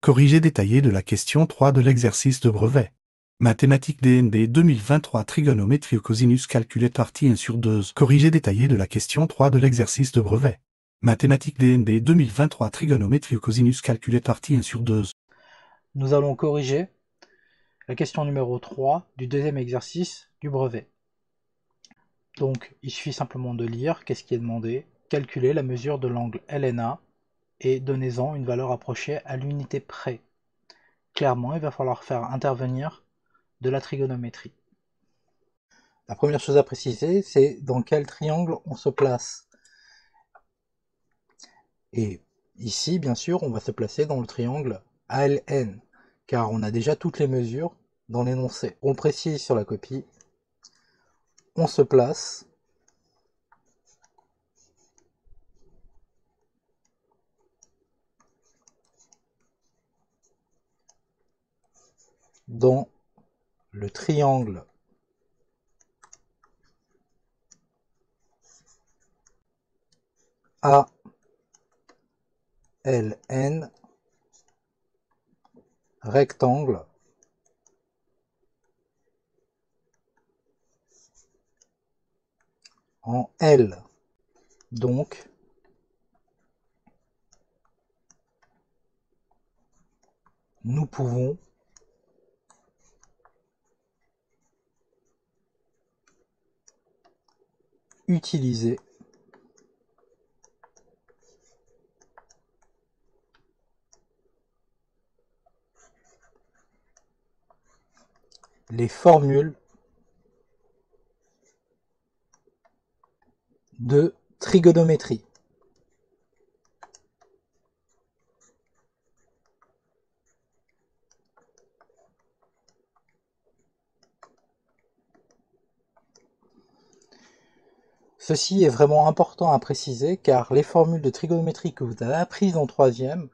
Corrigé détaillé de la question 3 de l'exercice de brevet. Mathématiques DNB 2023 trigonométrie cosinus calculé partie 1 sur 2. Corrigé détaillé de la question 3 de l'exercice de brevet. Mathématiques DNB 2023 trigonométrie cosinus calculé partie 1 sur 2. Nous allons corriger la question numéro 3 du deuxième exercice du brevet. Donc, il suffit simplement de lire qu'est-ce qui est demandé. Calculer la mesure de l'angle LNA et donnez-en une valeur approchée à l'unité près. Clairement, il va falloir faire intervenir de la trigonométrie. La première chose à préciser, c'est dans quel triangle on se place. Et ici, bien sûr, on va se placer dans le triangle ALN, car on a déjà toutes les mesures dans l'énoncé. On précise sur la copie, on se place dans le triangle ALN rectangle en L. Donc, nous pouvons utiliser les formules de trigonométrie. Ceci est vraiment important à préciser car les formules de trigonométrie que vous avez apprises en troisième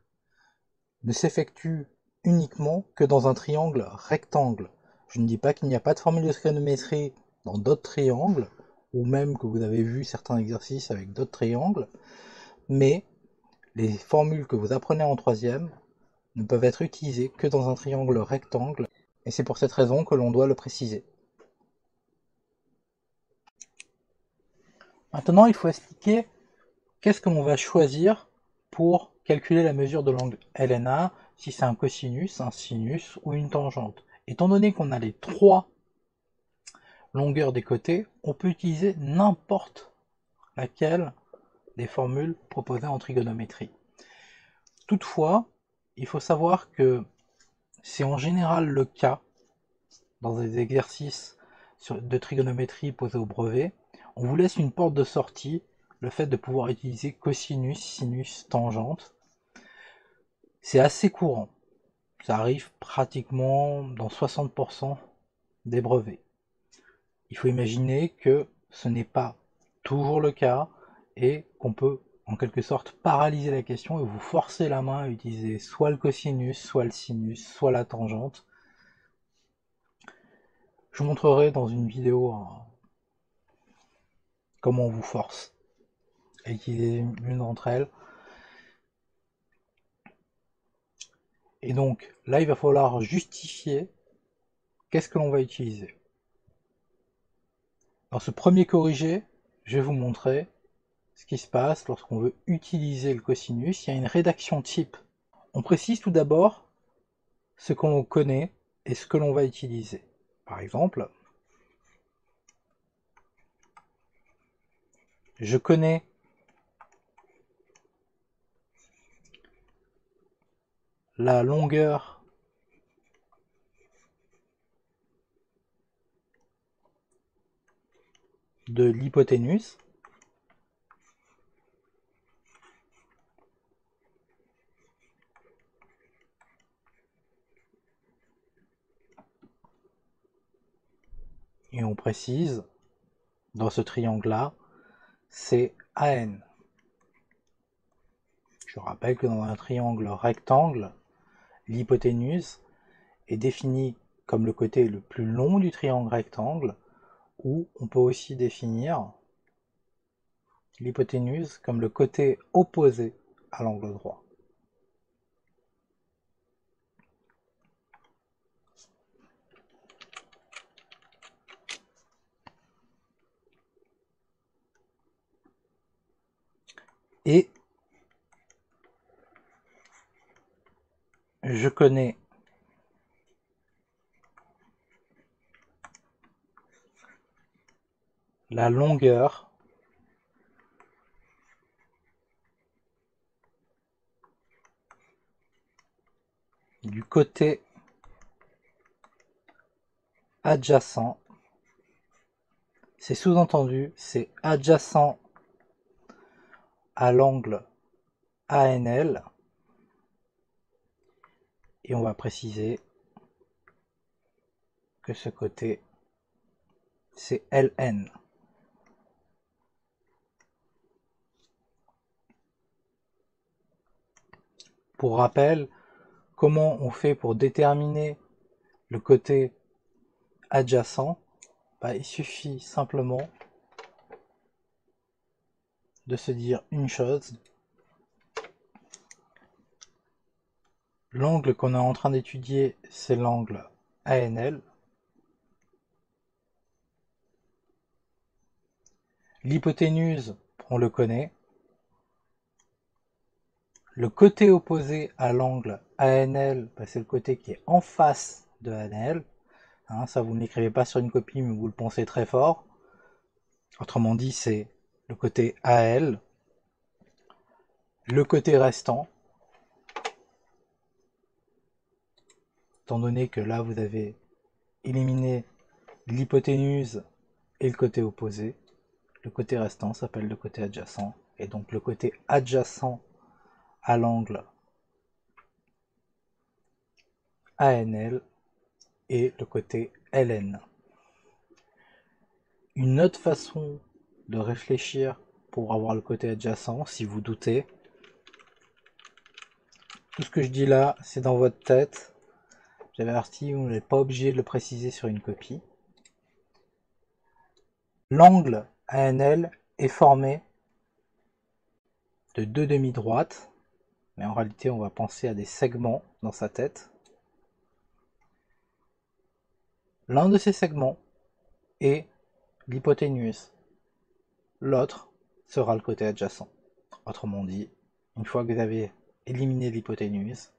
ne s'effectuent uniquement que dans un triangle rectangle. Je ne dis pas qu'il n'y a pas de formule de trigonométrie dans d'autres triangles, ou même que vous avez vu certains exercices avec d'autres triangles, mais les formules que vous apprenez en troisième ne peuvent être utilisées que dans un triangle rectangle, et c'est pour cette raison que l'on doit le préciser. Maintenant, il faut expliquer qu'est-ce que l'on va choisir pour calculer la mesure de l'angle LNA, si c'est un cosinus, un sinus ou une tangente. Étant donné qu'on a les trois longueurs des côtés, on peut utiliser n'importe laquelle des formules proposées en trigonométrie. Toutefois, il faut savoir que c'est en général le cas dans des exercices de trigonométrie posés au brevet. On vous laisse une porte de sortie, le fait de pouvoir utiliser cosinus, sinus, tangente. C'est assez courant. Ça arrive pratiquement dans 60% des brevets. Il faut imaginer que ce n'est pas toujours le cas et qu'on peut en quelque sorte paralyser la question et vous forcer la main à utiliser soit le cosinus, soit le sinus, soit la tangente. Je vous montrerai dans une vidéo comment on vous force à utiliser une d'entre elles. Et donc là, il va falloir justifier qu'est-ce que l'on va utiliser. Dans ce premier corrigé, je vais vous montrer ce qui se passe lorsqu'on veut utiliser le cosinus. Il y a une rédaction type. On précise tout d'abord ce que l'on connaît et ce que l'on va utiliser. Par exemple, je connais la longueur de l'hypoténuse. Et on précise, dans ce triangle-là, c'est AN. Je rappelle que dans un triangle rectangle, l'hypoténuse est définie comme le côté le plus long du triangle rectangle, ou on peut aussi définir l'hypoténuse comme le côté opposé à l'angle droit. je connais la longueur du côté adjacent. C'est sous-entendu, c'est adjacent à l'angle ANL. Et on va préciser que ce côté, c'est LN. Pour rappel, comment on fait pour déterminer le côté adjacent? Il suffit simplement de se dire une chose. L'angle qu'on est en train d'étudier, c'est l'angle ANL. L'hypoténuse, on le connaît. Le côté opposé à l'angle ANL, c'est le côté qui est en face de ANL. Ça, vous ne l'écrivez pas sur une copie, mais vous le pensez très fort. Autrement dit, c'est le côté AL. Le côté restant, étant donné que là, vous avez éliminé l'hypoténuse et le côté opposé, le côté restant s'appelle le côté adjacent. Et donc le côté adjacent à l'angle ANL et le côté LN. Une autre façon de réfléchir pour avoir le côté adjacent, si vous doutez, tout ce que je dis là, c'est dans votre tête. J'avais averti, vous n'êtes pas obligé de le préciser sur une copie. L'angle ANL est formé de deux demi-droites, mais en réalité on va penser à des segments dans sa tête. L'un de ces segments est l'hypoténuse, l'autre sera le côté adjacent. Autrement dit, une fois que vous avez éliminé l'hypoténuse,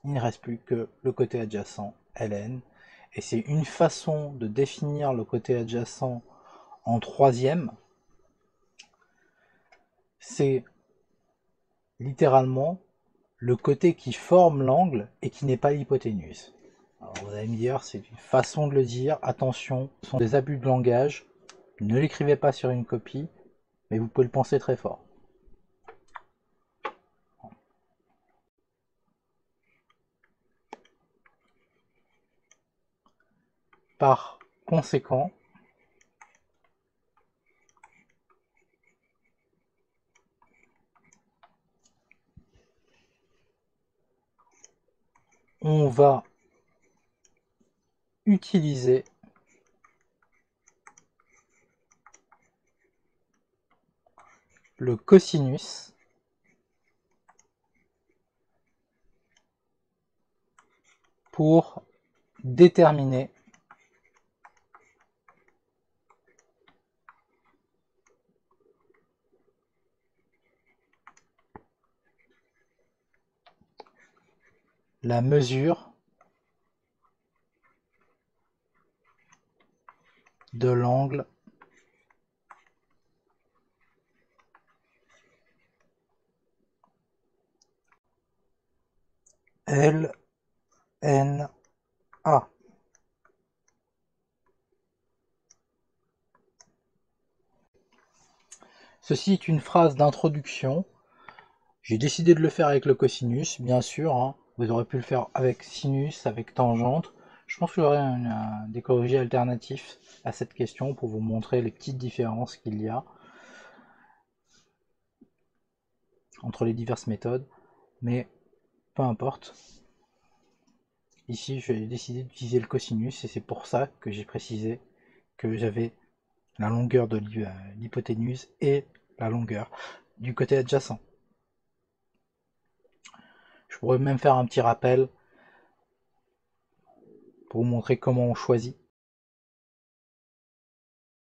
il ne reste plus que le côté adjacent LN, et c'est une façon de définir le côté adjacent en troisième. C'est littéralement le côté qui forme l'angle et qui n'est pas l'hypoténuse. Alors vous allez me dire, c'est une façon de le dire, attention, ce sont des abus de langage, ne l'écrivez pas sur une copie, mais vous pouvez le penser très fort. Par conséquent, on va utiliser le cosinus pour déterminer la mesure de l'angle LNA. Ceci est une phrase d'introduction. J'ai décidé de le faire avec le cosinus, bien sûr. Vous aurez pu le faire avec sinus, avec tangente. Je pense que j'aurai des corrigés alternatifs à cette question pour vous montrer les petites différences qu'il y a entre les diverses méthodes. Mais peu importe. Ici, j'ai décidé d'utiliser le cosinus et c'est pour ça que j'ai précisé que j'avais la longueur de l'hypoténuse et la longueur du côté adjacent. Je pourrais même faire un petit rappel pour vous montrer comment on choisit